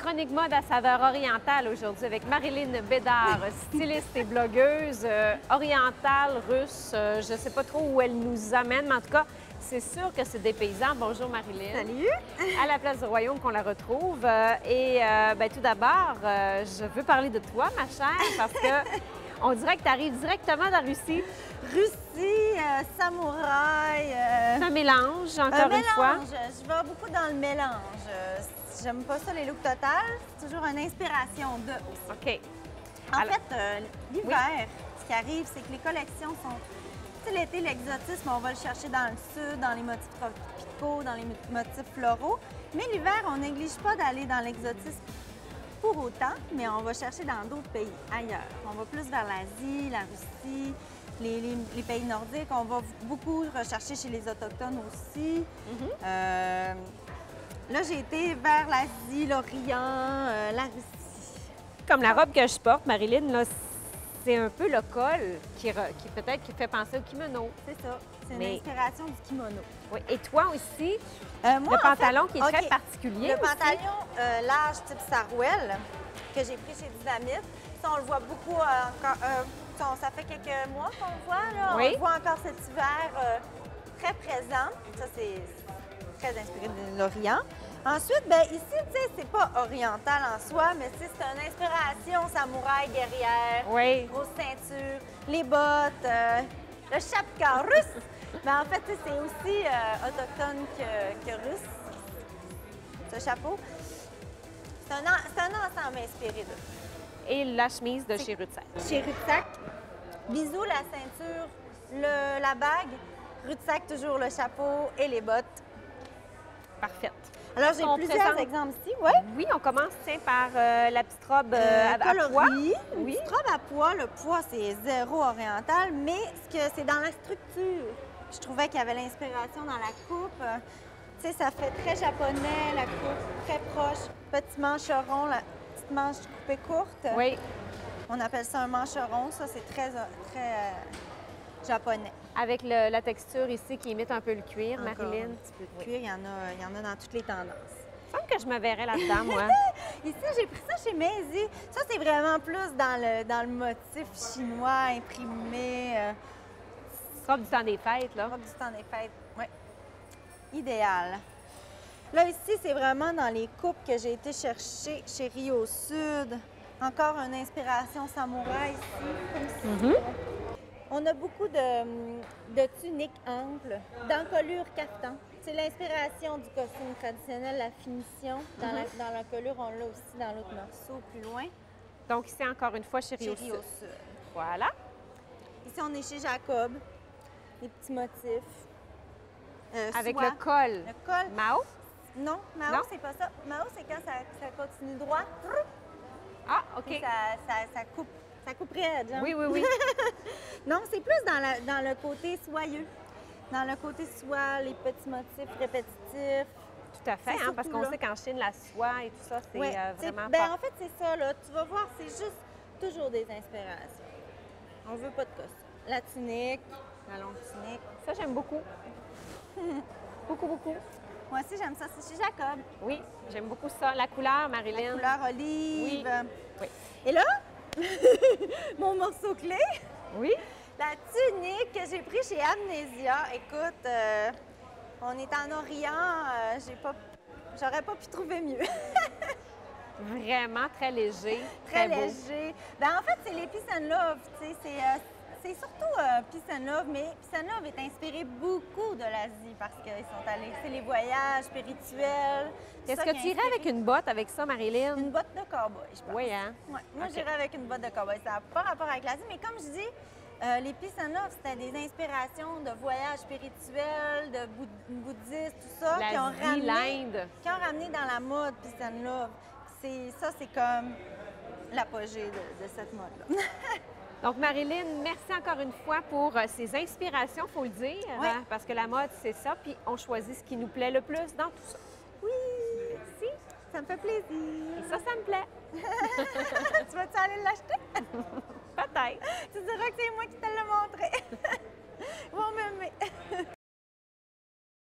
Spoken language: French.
chronique mode à saveur orientale aujourd'hui avec Marilyn Bédard, styliste et blogueuse orientale, russe. Je ne sais pas trop où elle nous amène, mais en tout cas, c'est sûr que c'est des paysans. Bonjour Marilyn. Salut! À la place du Royaume qu'on la retrouve. Tout d'abord, je veux parler de toi, ma chère, parce que on dirait que tu arrives directement de la Russie. Russie, samouraï. C'est un mélange, encore une fois. Je vais beaucoup dans le mélange. J'aime pas ça, les looks total. C'est toujours une inspiration de aussi. OK. En fait, l'hiver, ce qui arrive, c'est que les collections sont... Tu sais, l'été, l'exotisme, on va le chercher dans le sud, dans les motifs tropicaux, dans les motifs floraux. Mais l'hiver, on néglige pas d'aller dans l'exotisme pour autant, mais on va chercher dans d'autres pays, ailleurs. On va plus vers l'Asie, la Russie, les pays nordiques. On va beaucoup rechercher chez les Autochtones aussi. Là, j'ai été vers l'Asie, l'Orient, la Russie. Comme la robe que je porte, Marilyn, là, c'est un peu le col qui peut-être qui fait penser au kimono. C'est ça. C'est une inspiration du kimono. Oui. Et toi aussi, moi, le pantalon qui est très OK. particulier. Le pantalon large type Sarouel que j'ai pris chez Dynamite. Ça, on le voit beaucoup encore. Ça fait quelques mois qu'on le voit. Là. Oui. On le voit encore cet hiver très présent. Ça, c'est très inspiré de l'Orient. Ensuite, bien, ici, tu sais, c'est pas oriental en soi, mais c'est une inspiration samouraï guerrière. Oui. Grosse ceinture, les bottes, le chapka russe. Mais en fait, c'est aussi autochtone que russe, ce chapeau. C'est un ensemble inspiré d'eux. Et la chemise de chez Rutsac. Chez Rutsac, bisous, la ceinture, la bague. Rutsac, toujours le chapeau et les bottes. Parfaite. Alors, j'ai plusieurs exemples ici. Ouais. Oui, on commence par la petite robe à pois. Une petite robe à pois. Le pois, c'est zéro oriental, mais c'est dans la structure. Je trouvais qu'il y avait l'inspiration dans la coupe. Tu sais, ça fait très japonais, la coupe, très proche. Petit mancheron, la petite manche coupée courte. Oui. On appelle ça un mancheron. Ça, c'est très japonais. Avec la texture ici qui imite un peu le cuir, Encore Marilyn. un petit peu de cuir, il y en a dans toutes les tendances. Il me semble que je me verrais là-dedans, moi. Ici, j'ai pris ça chez Maisy. Ça, c'est vraiment plus dans le motif chinois, imprimé. Robe du temps des fêtes, là. Robe du temps des fêtes, oui. Idéal. Là, ici, c'est vraiment dans les coupes que j'ai été chercher chez Rio Sud. Encore une inspiration samouraï ici. On a beaucoup de tuniques amples, d'encolure caftan. C'est l'inspiration du costume traditionnel, la finition. Dans l'encolure, on l'a aussi dans l'autre morceau, plus loin. Donc ici, encore une fois, chez Rio Sud. Voilà. Ici, on est chez Jacob. Les petits motifs. Avec soie. le col. Le col. Mao? Non, Mao, Non? c'est pas ça. Mao, c'est quand ça continue droit. Ah, OK. Puis ça coupe. Ça coupe raide, genre. Oui, oui, oui. Non, c'est plus dans le côté soyeux. Dans le côté soie, les petits motifs répétitifs. Tout à fait, hein, parce qu'on sait qu'en Chine, la soie et tout ça, c'est vraiment fort. En fait, c'est ça, là. Tu vas voir, c'est juste toujours des inspirations. On veut pas de costume. La tunique, la longue tunique. Ça, j'aime beaucoup. Beaucoup, beaucoup. Moi aussi, j'aime ça. C'est chez Jacob. Oui, j'aime beaucoup ça. La couleur, Marilyn. La couleur olive. Oui. Et là, mon morceau clé. Oui. La tunique que j'ai pris chez Amnesia. Écoute, on est en Orient. J'aurais pas pu trouver mieux. Vraiment très léger. Très beau. léger. En fait, c'est les Peace and Love. Tu sais, c'est surtout Peace and Love, mais Peace and Love est inspiré beaucoup de l'Asie parce qu'ils sont allés. C'est les voyages spirituels. Est-ce que tu irais avec une botte avec ça, Marilyn? Une botte de cow-boy, je pense. Oui, hein? Ouais. Moi, j'irais avec une botte de cow-boy. Ça n'a pas rapport avec l'Asie, mais comme je dis, les Peace and Love, c'était des inspirations de voyages spirituels, de bouddhistes, tout ça, qui ont ramené dans la mode Peace and Love. Ça, c'est comme l'apogée de cette mode-là. Donc, Marilyn, merci encore une fois pour ces inspirations, il faut le dire, Oui. parce que la mode, c'est ça, puis on choisit ce qui nous plaît le plus dans tout ça. Oui! Merci. Ça me fait plaisir. Et ça me plaît. Tu vas-tu aller l'acheter? Peut-être. Tu diras que c'est moi qui te l'ai montré. Ils vont m'aimer.